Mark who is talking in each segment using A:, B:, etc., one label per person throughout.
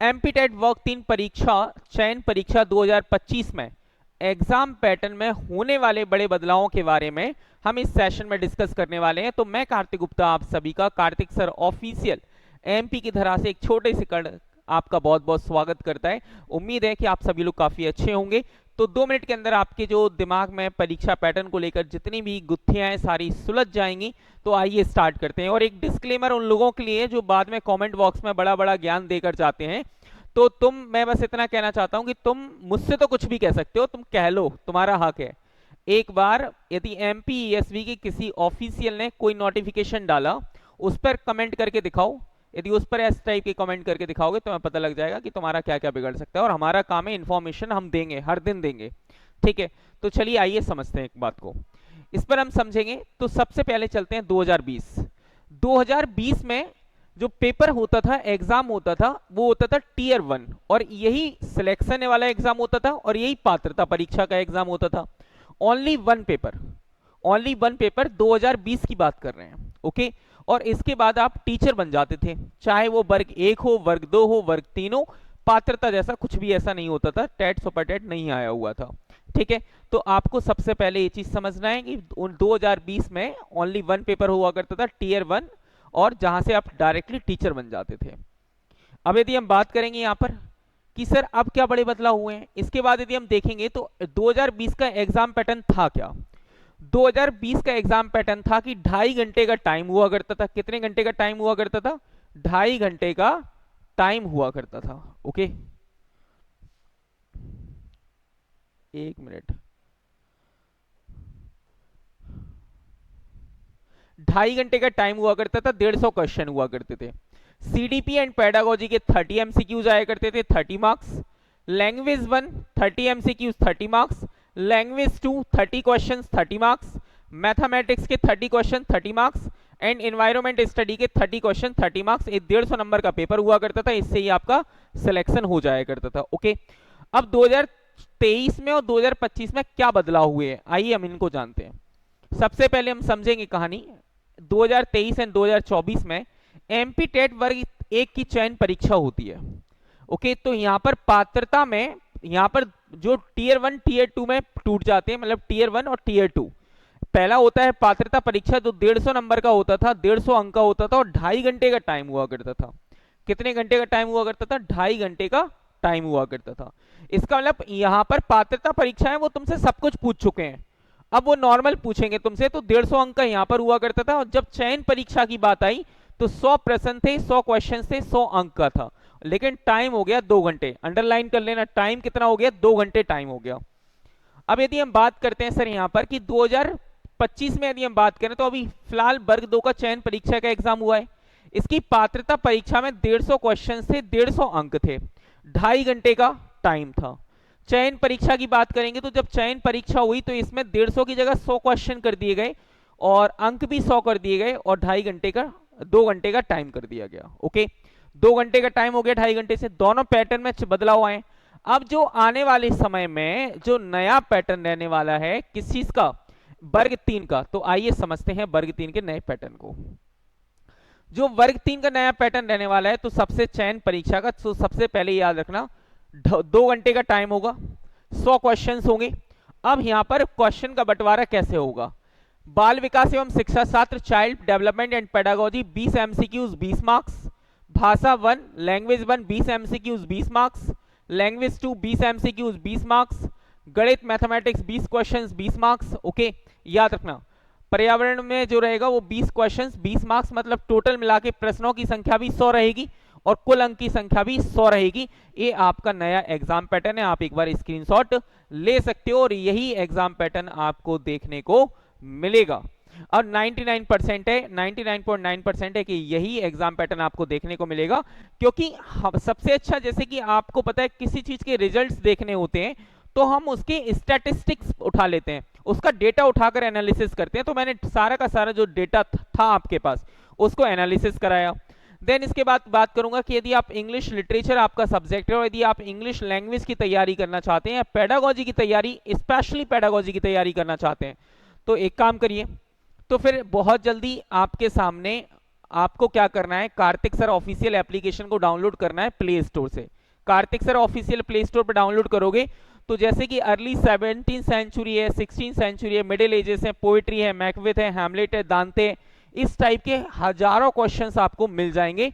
A: MP TET work 3 परीक्षा चयन परीक्षा 2025 में एग्जाम पैटर्न में होने वाले बड़े बदलावों के बारे में हम इस सेशन में डिस्कस करने वाले हैं। तो मैं कार्तिक गुप्ता आप सभी का कार्तिक सर ऑफिशियल एमपी की धरा से एक छोटे से कण आपका बहुत बहुत स्वागत करता है। उम्मीद है कि आप सभी लोग काफी अच्छे होंगे। तो 2 मिनट के अंदर आपके जो दिमाग में परीक्षा पैटर्न को लेकर जितनी भी गुत्थियां हैं सारी सुलझ जाएंगी। तो आइए स्टार्ट करते हैं। और एक डिस्क्लेमर उन लोगों के लिए जो बाद में कमेंट बॉक्स में बड़ा बड़ा ज्ञान देकर जाते हैं, तो मैं बस इतना कहना चाहता हूं कि तुम मुझसे तो कुछ भी कह सकते हो, तुम कह लो, तुम्हारा हक है। एक बार यदि एमपीईएसबी की किसी ऑफिशियल ने कोई नोटिफिकेशन डाला, उस पर कमेंट करके दिखाओ। यदि उस पर इस टाइप के कमेंट करके दिखाओगे तो हमें पता लग जाएगा कि तुम्हारा क्या क्या बिगड़ सकता है। और हमारा काम है इन्फॉर्मेशन हम देंगे, हर दिन देंगे, ठीक है। तो चलिए आइए समझते हैं एक बात को, इस पर हम समझेंगे। तो सबसे पहले चलते हैं 2020 में जो पेपर होता था, एग्जाम होता था, वो होता था टीयर 1, और यही सिलेक्शन वाला एग्जाम होता था और यही पात्रता परीक्षा का एग्जाम होता था। Only one paper, only one paper 2020 की बात कर रहे हैं, ओके। और इसके बाद आप टीचर बन जाते थे, चाहे वो वर्ग 1 हो, वर्ग 2 हो, वर्ग 3 हो। पात्रता जैसा कुछ भी ऐसा नहीं होता था, टेट सुपर टेट नहीं आया हुआ था, ठीक है। तो आपको सबसे पहले ये चीज समझना है कि 2020 में ओनली वन पेपर हुआ करता था, टीयर 1, और जहां से आप डायरेक्टली टीचर बन जाते थे। अब यदि हम बात करेंगे यहां पर कि सर अब क्या बड़े बदलाव हुए हैं, इसके बाद यदि हम देखेंगे तो 2020 का एग्जाम पैटर्न था क्या। 2020 का एग्जाम पैटर्न था कि 2.5 घंटे का टाइम हुआ करता था। कितने घंटे का टाइम हुआ करता था? 2.5 घंटे का टाइम हुआ करता था, ओके। एक मिनट, 2.5 घंटे का टाइम हुआ करता था, 150 क्वेश्चन हुआ करते थे। सीडीपी एंड पेडागोजी के 30 एमसीक्यूज आया करते थे, 30 marks. Language 1 30 MCQs 30 marks. Language 2 30 questions 30 marks. Mathematics के 30 question 30 marks. And environment study के 30 क्वेश्चन 30 मार्क्स। 150 नंबर का पेपर हुआ करता था, इससे ही आपका सिलेक्शन हो जाया करता था, ओके। अब 2023 में और 2025 में क्या बदलाव हुए हैं, आइए हम इनको जानते हैं। सबसे पहले हम समझेंगे कहानी। 2023 एंड 2024 में एमपी टेट वर्ग 1 की चयन परीक्षा होती है, ओके। तो यहां पर पात्रता में, यहां पर जो टीयर 1 टीयर 2 में टूट जाते हैं, मतलब टीयर 1 और टीयर 2। पहला होता है पात्रता परीक्षा जो 150 नंबर का होता था, 150 अंक का होता था, और 2.5 घंटे का टाइम हुआ करता था। कितने घंटे का टाइम हुआ करता था? 2.5 घंटे का टाइम हुआ करता था। इसका मतलब यहां पर पात्रता परीक्षा है वो तुमसे सब कुछ पूछ चुके हैं, अब वो नॉर्मल पूछेंगे तुमसे। तो 150 अंक का यहां पर हुआ करता था। और जब चयन परीक्षा की बात आई तो 100 प्रश्न थे, 100 क्वेश्चन थे, 100 अंक का था, लेकिन टाइम हो गया 2 घंटे। अंडरलाइन कर लेना, टाइम कितना हो गया? 2 घंटे टाइम हो गया। अब यदि हम बात करते हैं सर यहां पर कि 2025 में यदि हम बात करें तो अभी फिलहाल वर्ग 2 का चयन परीक्षा का एग्जाम हुआ है। इसकी पात्रता परीक्षा में 150 क्वेश्चन थे, 150 अंक थे, 2.5 घंटे का टाइम था। चयन परीक्षा की बात करेंगे तो जब चयन परीक्षा हुई तो इसमें 150 की जगह 100 क्वेश्चन कर दिए गए, और अंक भी 100 कर दिए गए, और 2.5 घंटे का 2 घंटे का टाइम कर दिया गया, ओके। 2 घंटे का टाइम हो गया 2.5 घंटे से। दोनों पैटर्न में बदलाव आए। अब जो आने वाले समय में जो नया पैटर्न रहने वाला है, किस चीज का? वर्ग 3 का। तो आइए समझते हैं वर्ग 3 के नए पैटर्न को। जो वर्ग 3 का नया पैटर्न रहने वाला है, तो सबसे चयन परीक्षा का, तो सबसे पहले याद रखना 2 घंटे का टाइम होगा, 100 क्वेश्चंस होंगे। अब यहां पर क्वेश्चन का बंटवारा कैसे होगा? बाल विकास एवं शिक्षा शास्त्र child development and pedagogy 20 MCQs 20 marks. भाषा 1 language 1 20 MCQs 20 marks. Language 2 20 MCQs 20 marks. गणित मैथमेटिक्स 20 क्वेश्चंस 20 मार्क्स, ओके। याद रखना पर्यावरण में जो रहेगा वो 20 क्वेश्चंस 20 मार्क्स, मतलब टोटल मिला के प्रश्नों की संख्या भी 100 रहेगी और कुल अंक की संख्या भी 100 रहेगी। ये आपका नया एग्जाम पैटर्न है, आप एक बार स्क्रीनशॉट ले सकते हो, और यही एग्जाम पैटर्न आपको देखने को मिलेगा। और 99% है, 99.9% है कि यही एग्जाम पैटर्न आपको देखने को मिलेगा। क्योंकि सबसे अच्छा, जैसे कि आपको पता है किसी चीज के रिजल्ट्स देखने होते हैं तो हम उसके स्टैटिस्टिक्स उठा लेते हैं, उसका डेटा उठाकर एनालिसिस करते हैं। तो मैंने सारा का सारा जो डेटा था आपके पास उसको एनालिसिस कराया। देन इसके बाद बात करूंगा कि यदि आप इंग्लिश लिटरेचर आपका सब्जेक्ट है, और यदि आप इंग्लिश लैंग्वेज की तैयारी करना चाहते हैं या पेडागोजी की तैयारी, स्पेशली पेडागोजी की तैयारी करना चाहते हैं, तो एक काम करिए, तो फिर बहुत जल्दी आपके सामने आपको क्या करना है, कार्तिक सर ऑफिशियल एप्लीकेशन को डाउनलोड करना है प्ले स्टोर से। Kartik sir official play store पर डाउनलोड करोगे तो जैसे कि अर्ली 17th सेंचुरी है, 16th सेंचुरी है, मिडिल एजेस है, पोइट्री है, मैकबेथ है, हैमलेट है, दांते, इस टाइप के हजारों क्वेश्चंस आपको मिल जाएंगे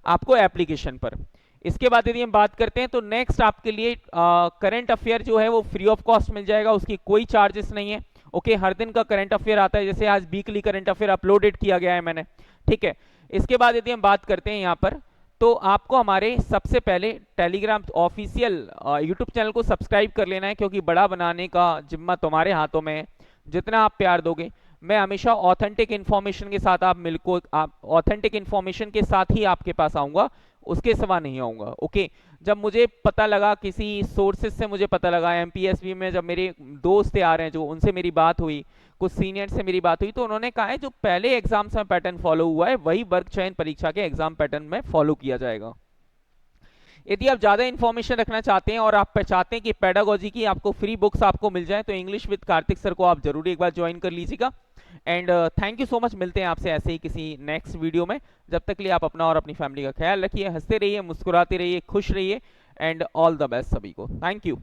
A: आपको एप्लीकेशन पर। इसके बाद यदि हम बात करते हैं तो नेक्स्ट आपके लिए करंट अफेयर जो है वो फ्री ऑफ कॉस्ट मिल जाएगा, उसकी कोई चार्जेस नहीं है। ओके, हर दिन का करंट अफेयर आता है, जैसे आज वीकली करंट अफेयर अपलोडेड किया गया है मैंने, ठीक है। इसके बाद यदि हम बात करते हैं यहाँ पर, तो आपको हमारे सबसे पहले टेलीग्राम ऑफिशियल यूट्यूब चैनल को सब्सक्राइब कर लेना है, क्योंकि बड़ा बनाने का जिम्मा तुम्हारे हाथों में है। जितना आप प्यार दोगे, मैं हमेशा ऑथेंटिक इन्फॉर्मेशन के साथ आप ऑथेंटिक इन्फॉर्मेशन के साथ ही आपके पास आऊंगा, उसके सिवा नहीं आऊंगा। ओके, जब मुझे पता लगा, किसी सोर्सेज से मुझे पता लगा, एमपीएसबी में जब मेरे दोस्त आ रहे हैं जो, उनसे मेरी बात हुई, कुछ सीनियर से मेरी बात हुई, तो उन्होंने कहा है जो पहले एग्जाम्स में पैटर्न फॉलो हुआ है वही वर्ग चयन परीक्षा के एग्जाम पैटर्न में फॉलो किया जाएगा। यदि आप ज्यादा इन्फॉर्मेशन रखना चाहते हैं और आप चाहते हैं कि पेडागोजी की आपको फ्री बुक्स आपको मिल जाए, तो इंग्लिश विद कार्तिक सर को आप जरूर एक बार ज्वाइन कर लीजिएगा। And thank you so much, मिलते हैं आपसे ऐसे ही किसी नेक्स्ट वीडियो में। जब तक के लिए आप अपना और अपनी फैमिली का ख्याल रखिए, हंसते रहिए, मुस्कुराते रहिए, खुश रहिए, एंड ऑल द बेस्ट सभी को। Thank you.